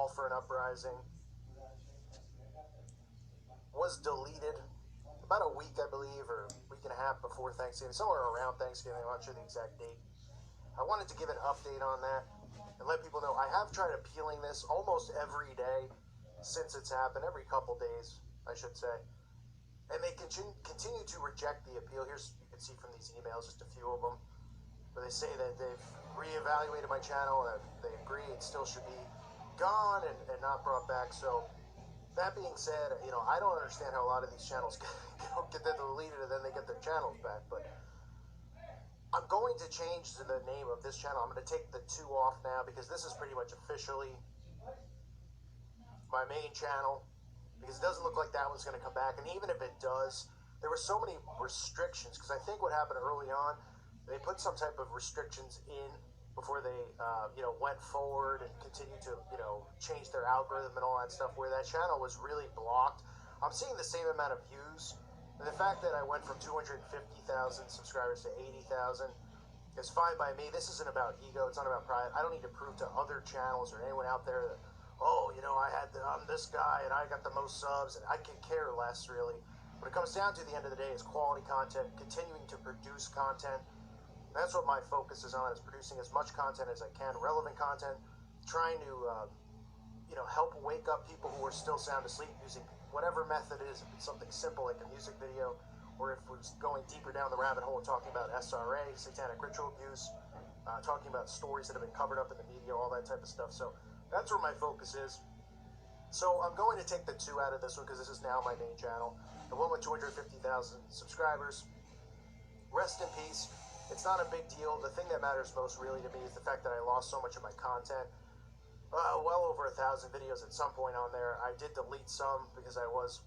Call for an Uprising was deleted about a week, I believe, or a week and a half before Thanksgiving, somewhere around Thanksgiving. I'm not sure the exact date. I wanted to give an update on that and let people know I have tried appealing this almost every day since it's happened, every couple days, I should say. And they continue to reject the appeal. Here's, you can see from these emails, just a few of them, where they say that they've reevaluated my channel and they agree it still should be gone and not brought back. So that being said, I don't understand how a lot of these channels get deleted and then they get their channels back. But I'm going to change the name of this channel. I'm going to take the 2 off now because this is pretty much officially my main channel, because it doesn't look like that one's going to come back. And even if it does, there were so many restrictions, because I think what happened early on, they put some type of restrictions in before they went forward and continued to change their algorithm and all that stuff, where that channel was really blocked. I'm seeing the same amount of views, and the fact that I went from 250,000 subscribers to 80,000 is fine by me. This isn't about ego, it's not about pride. I don't need to prove to other channels or anyone out there that, I'm this guy and I got the most subs, and I can care less, really. What it comes down to at the end of the day is quality content, continuing to produce content. That's what my focus is on, is producing as much content as I can, relevant content, trying to help wake up people who are still sound asleep using whatever method it is. If it's something simple like a music video, or if we're going deeper down the rabbit hole talking about SRA, satanic ritual abuse, talking about stories that have been covered up in the media, all that type of stuff. So that's where my focus is. So I'm going to take the 2 out of this one because this is now my main channel. The one with 250,000 subscribers. Rest in peace. It's not a big deal. The thing that matters most really to me is the fact that I lost so much of my content. Well over 1,000 videos at some point on there. I did delete some because I was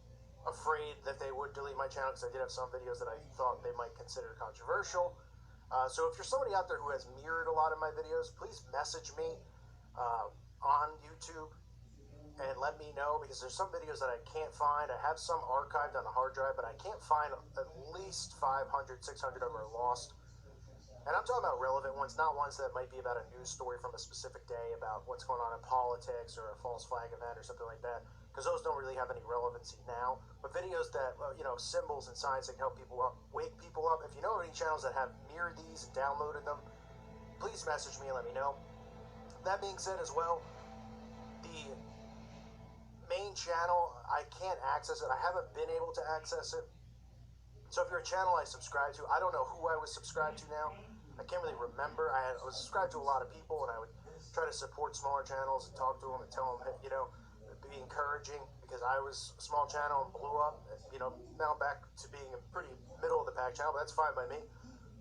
afraid that they would delete my channel, because I did have some videos that I thought they might consider controversial. So if you're somebody out there who has mirrored a lot of my videos, please message me on YouTube and let me know, because there's some videos that I can't find. I have some archived on the hard drive, but I can't find at least 500, 600 of them are lost. And I'm talking about relevant ones, not ones that might be about a news story from a specific day about what's going on in politics or a false flag event or something like that, because those don't really have any relevancy now. But videos that, symbols and signs that can help people up, wake people up. If you know any channels that have mirrored these and downloaded them, please message me and let me know. That being said as well, the main channel, I can't access it. I haven't been able to access it. So if you're a channel I subscribe to, I don't know who I was subscribed to now. I can't really remember. I was subscribed to a lot of people, and I would try to support smaller channels and talk to them and tell them, be encouraging, because I was a small channel and blew up. Now back to being a pretty middle of the pack channel, but that's fine by me.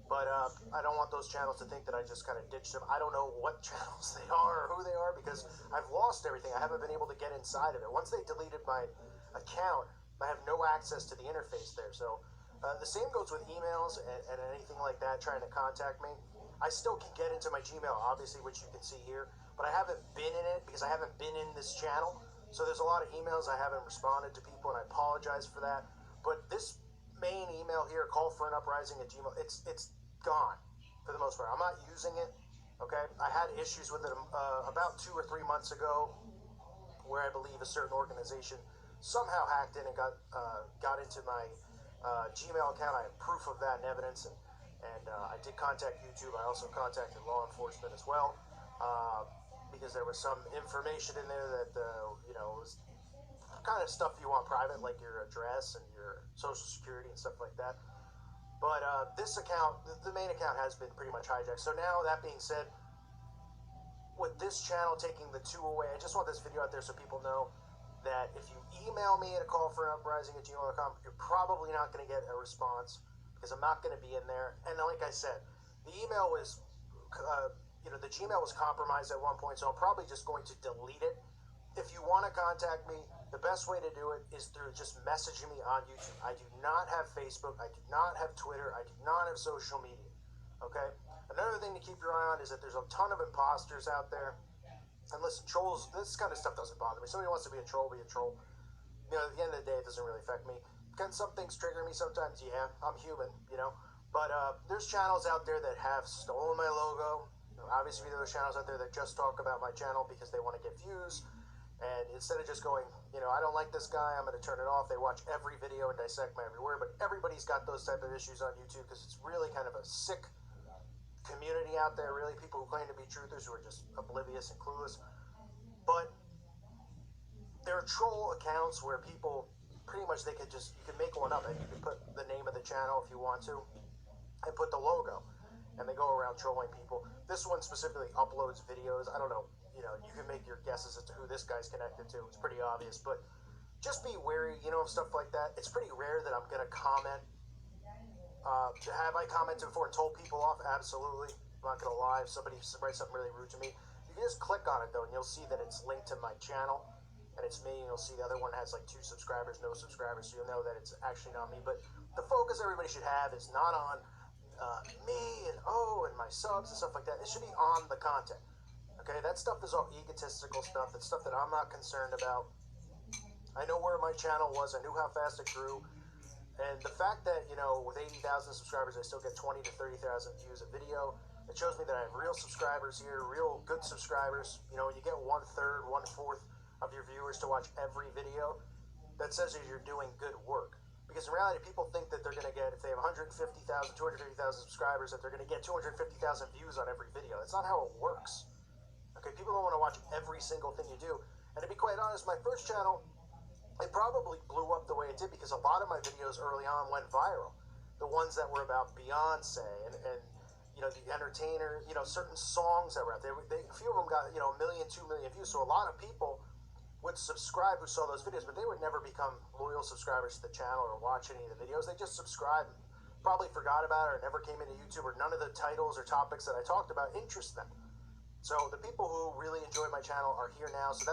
But I don't want those channels to think that I just kind of ditched them. I don't know what channels they are or who they are, because I've lost everything. I haven't been able to get inside of it. Once they deleted my account, I have no access to the interface there. So the same goes with emails and anything like that, trying to contact me. I still can get into my Gmail, obviously, which you can see here, but I haven't been in it because I haven't been in this channel. So there's a lot of emails I haven't responded to people, and I apologize for that. But this main email here, call for an uprising at Gmail, it's gone for the most part. I'm not using it, okay? I had issues with it about 2 or 3 months ago, where I believe a certain organization somehow hacked in and got into my Gmail account. I have proof of that and evidence, and I did contact YouTube. I also contacted law enforcement as well, because there was some information in there that was kind of stuff you want private, like your address and your social security and stuff like that. But this account, the main account, has been pretty much hijacked. So now, that being said, with this channel taking the 2 away, I just want this video out there so people know that if you email me at a callforanuprising@gmail.com, you're probably not going to get a response, because I'm not going to be in there. And like I said, the email was, the Gmail was compromised at one point, so I'm probably just going to delete it. If you want to contact me, the best way to do it is through just messaging me on YouTube. I do not have Facebook. I do not have Twitter. I do not have social media. Okay? Another thing to keep your eye on is that there's a ton of imposters out there. And listen, trolls, this kind of stuff doesn't bother me. Somebody wants to be a troll, be a troll. At the end of the day, it doesn't really affect me. Can some things trigger me sometimes? Yeah, I'm human, But there's channels out there that have stolen my logo. Obviously, there are channels out there that just talk about my channel because they want to get views. And instead of just going, I don't like this guy, I'm going to turn it off, they watch every video and dissect my every word. But everybody's got those type of issues on YouTube because it's really kind of a sick community out there, really, people who claim to be truthers who are just oblivious and clueless. But there are troll accounts where people pretty much you can make one up and you can put the name of the channel if you want to and put the logo, and they go around trolling people. This one specifically uploads videos. I don't know, you can make your guesses as to who this guy's connected to. It's pretty obvious, but just be wary, of stuff like that. It's pretty rare that I'm going to comment. Have I commented before and told people off? Absolutely. I'm not going to lie. If somebody writes something really rude to me, you can just click on it, though, and you'll see that it's linked to my channel, and it's me, and you'll see the other one has like 2 subscribers, no subscribers, so you'll know that it's actually not me. But the focus everybody should have is not on me and my subs and stuff like that. It should be on the content. Okay, that stuff is all egotistical stuff. It's stuff that I'm not concerned about. I know where my channel was. I knew how fast it grew. And the fact that, with 80,000 subscribers, I still get 20 to 30,000 views a video, it shows me that I have real subscribers here, real good subscribers. When you get 1/3, 1/4 of your viewers to watch every video, that says that you're doing good work. Because in reality, people think that they're going to get, if they have 150,000, 250,000 subscribers, that they're going to get 250,000 views on every video. That's not how it works. Okay, people don't want to watch every single thing you do. And to be quite honest, my first channel, it probably blew up the way it did because a lot of my videos early on went viral. The ones that were about Beyonce and the entertainer, certain songs that were out there. A few of them got, 1 million, 2 million views. So a lot of people would subscribe who saw those videos, but they would never become loyal subscribers to the channel or watch any of the videos. They just subscribed, probably forgot about it or never came into YouTube, or none of the titles or topics that I talked about interest them. So the people who really enjoy my channel are here now. So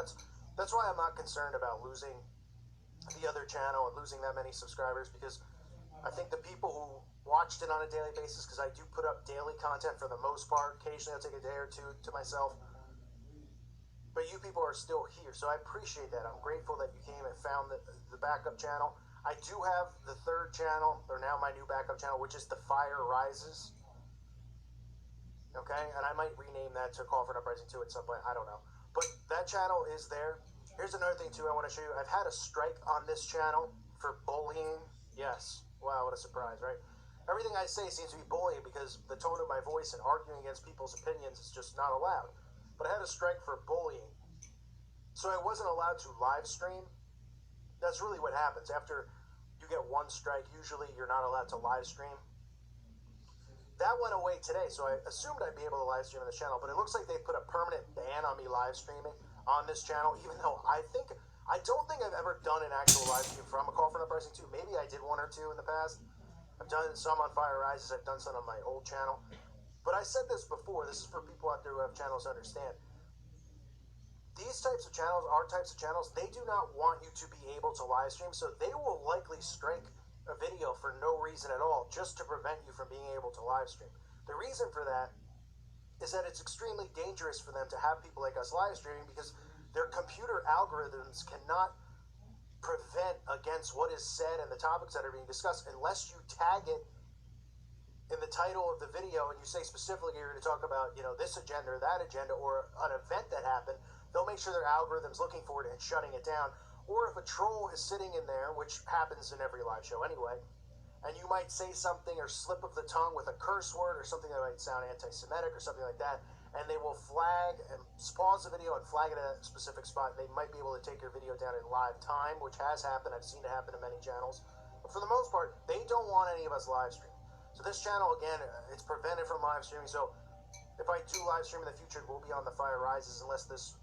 that's why I'm not concerned about losing the other channel and losing that many subscribers, because I think the people who watched it on a daily basis, because I do put up daily content for the most part. Occasionally I'll take a day or two to myself. But you people are still here, so I appreciate that. I'm grateful that you came and found the backup channel. I do have the 3rd channel, or now my new backup channel, which is The Fire Rises. Okay, and I might rename that to Call for an Uprising 2 at some point. I don't know. But that channel is there. Here's another thing, too, I want to show you. I've had a strike on this channel for bullying. Yes. Wow, what a surprise, right? Everything I say seems to be bullying because the tone of my voice and arguing against people's opinions is just not allowed. But I had a strike for bullying. So I wasn't allowed to live stream. That's really what happens. After you get 1 strike, usually you're not allowed to live stream. That went away today, so I assumed I'd be able to live stream on this channel, but it looks like they put a permanent ban on me live streaming on this channel, even though I don't think I've ever done an actual live stream from A Call for an Uprising 2. Maybe I did 1 or 2 in the past. I've done some on Fire Rises. I've done some on my old channel. But I said this before. This is for people out there who have channels to understand. These types of channels, our types of channels, they do not want you to be able to live stream, so they will likely strike a video for no reason at all, just to prevent you from being able to live stream. The reason for that is that it's extremely dangerous for them to have people like us live streaming, because their computer algorithms cannot prevent against what is said and the topics that are being discussed unless you tag it in the title of the video and you say specifically you're going to talk about, this agenda or that agenda or an event that happened. They'll make sure their algorithm's looking for it and shutting it down. Or if a troll is sitting in there, which happens in every live show anyway, and you might say something or slip of the tongue with a curse word or something that might sound anti-Semitic or something like that, and they will flag and pause the video and flag it at a specific spot. They might be able to take your video down in live time, which has happened. I've seen it happen to many channels. But for the most part, they don't want any of us live stream. So this channel, again, it's prevented from live streaming. So if I do live stream in the future, it will be on The Fire Rises unless this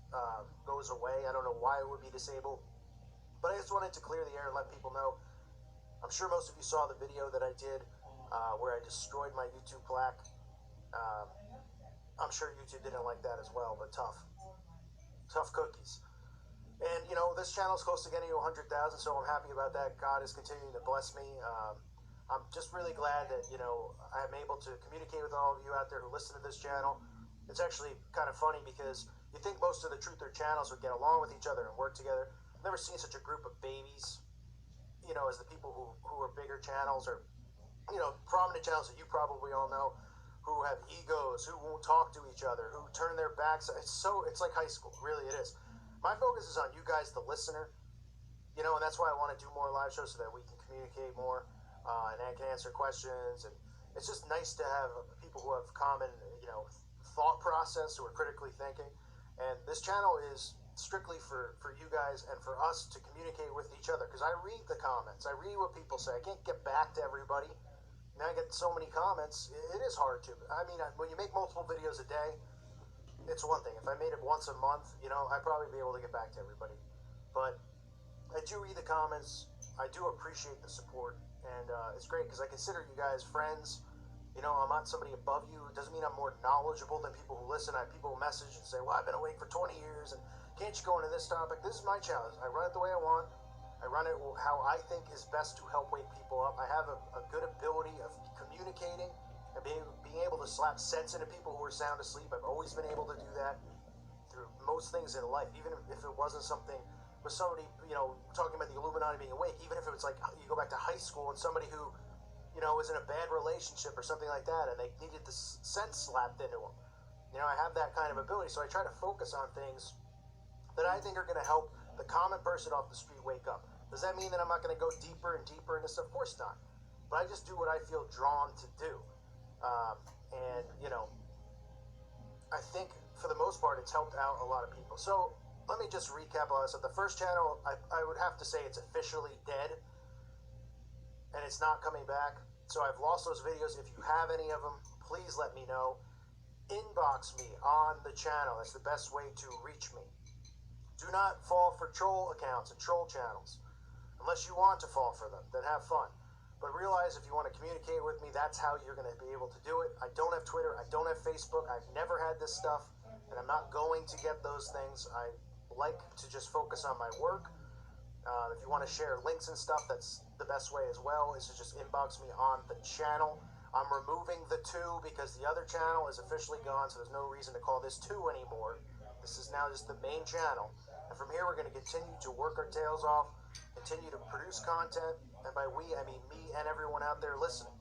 goes away. I don't know why it would be disabled. But I just wanted to clear the air and let people know. I'm sure most of you saw the video that I did where I destroyed my YouTube plaque. I'm sure YouTube didn't like that as well, but tough cookies. And, this channel's close to getting to 100,000, so I'm happy about that. God is continuing to bless me. I'm just really glad that, I'm able to communicate with all of you out there who listen to this channel. It's actually kind of funny because you think most of the truther channels would get along with each other and work together. I've never seen such a group of babies, as the people who are bigger channels or, prominent channels that you probably all know, who have egos, who won't talk to each other, who turn their backs. It's like high school. Really, it is. My focus onus is on you guys, the listener. And that's why I want to do more live shows so that we can communicate more, and I can answer questions. And it's just nice to have people who have common, thought process, who are critically thinking. And this channel is strictly for you guys and for us to communicate with each other, because I read the comments. I read what people say. I can't get back to everybody. Now I get so many comments. It is hard to. When you make multiple videos a day, it's one thing. If I made it once a month, I'd probably be able to get back to everybody. But I do read the comments. I do appreciate the support, and it's great because I consider you guys friends. I'm not somebody above you. It doesn't mean I'm more knowledgeable than people who listen. I have people who message and say, well, I've been awake for 20 years, and can't you go into this topic? This is my challenge. I run it the way I want. I run it how I think is best to help wake people up. I have a good ability of communicating and being able to slap sense into people who are sound asleep. I've always been able to do that through most things in life, even if it wasn't something with somebody, talking about the Illuminati being awake, even if it was like you go back to high school and somebody who, was in a bad relationship or something like that, and they needed the sense slapped into them. I have that kind of ability, so I try to focus on things that I think are going to help the common person off the street wake up. Does that mean that I'm not going to go deeper and deeper into stuff? Of course not. But I just do what I feel drawn to do. I think for the most part, it's helped out a lot of people. So let me just recap all this. So the first channel, I would have to say it's officially dead, and it's not coming back. So I've lost those videos. If you have any of them, please let me know. Inbox me on the channel. That's the best way to reach me. Do not fall for troll accounts and troll channels. Unless you want to fall for them, then have fun. But realize if you want to communicate with me, that's how you're going to be able to do it. I don't have Twitter. I don't have Facebook. I've never had this stuff, and I'm not going to get those things. I like to just focus on my work. If you want to share links and stuff, that's the best way as well, is to just inbox me on the channel. I'm removing the 2 because the other channel is officially gone, so there's no reason to call this 2 anymore. This is now just the main channel. And from here, we're going to continue to work our tails off, continue to produce content, and by we, I mean me and everyone out there listening.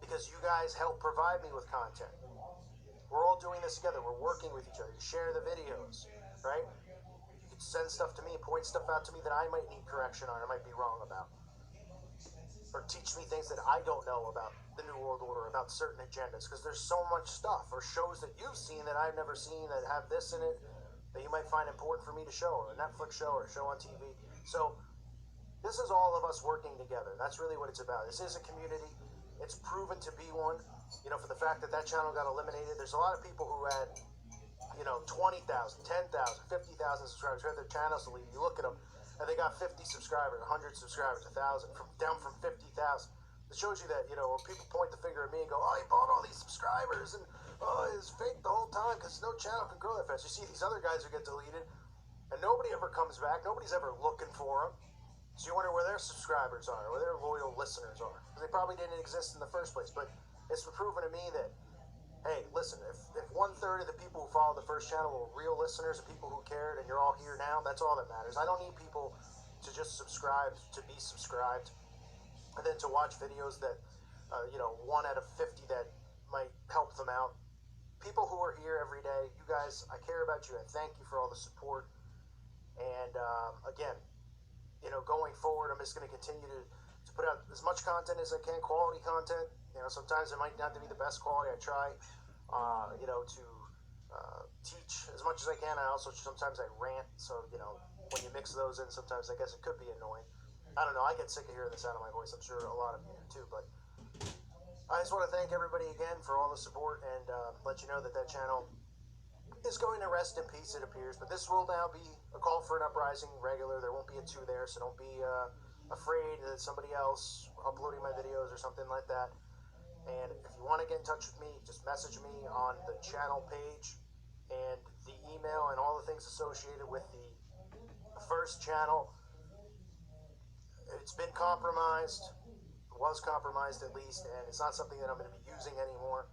Because you guys help provide me with content. We're all doing this together. We're working with each other. You share the videos, right? You can send stuff to me, point stuff out to me that I might need correction on or might be wrong about. Or teach me things that I don't know about the New World Order, about certain agendas, because there's so much stuff, or shows that you've seen that I've never seen that have this in it that you might find important for me to show, or a Netflix show, or a show on TV. So this is all of us working together. That's really what it's about. This is a community. It's proven to be one. For the fact that channel got eliminated, there's a lot of people who had, 20,000, 10,000, 50,000 subscribers, who had their channels deleted. You look at them, and they got 50 subscribers, 100 subscribers, 1,000, down from 50,000. It shows you that, when people point the finger at me and go, oh, he bought all these subscribers, and it's fake the whole time, because no channel can grow that fast. You see these other guys who get deleted, and nobody ever comes back. Nobody's ever looking for them. So you wonder where their subscribers are, where their loyal listeners are. Because they probably didn't exist in the first place. But it's proven to me that, hey, listen, if 1/3 of the people who followed the first channel were real listeners and people who cared, and you're all here now, that's all that matters. I don't need people to just subscribe to be subscribed, and then to watch videos that, 1 out of 50 that might help them out. People who are here every day, you guys, I care about you. I thank you for all the support. And again, going forward, I'm just going to continue to put out as much content as I can, quality content. Sometimes it might not be the best quality. I try, to teach as much as I can. I also sometimes I rant. So, when you mix those in, sometimes I guess it could be annoying. I don't know. I get sick of hearing the sound of my voice. I'm sure a lot of you do too. But I just want to thank everybody again for all the support, and let you know that channel is going to rest in peace, it appears. But this will now be a call for an Uprising regular. There won't be a 2 there, so don't be afraid that somebody else uploading my videos or something like that. And if you want to get in touch with me, just message me on the channel page, and the email and all the things associated with the first channel. It's been compromised. It was compromised at least, and it's not something that I'm going to be using anymore.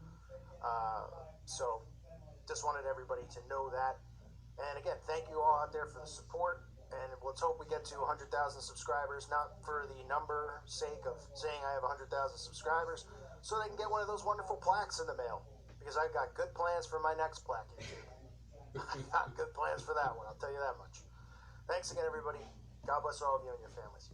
So just wanted everybody to know that. And again, thank you all out there for the support, and let's hope we get to 100,000 subscribers, not for the number sake of saying I have 100,000 subscribers, so they can get one of those wonderful plaques in the mail, because I've got good plans for my next plaque, YouTube. I got good plans for that one, I'll tell you that much. Thanks again, everybody. God bless all of you and your families.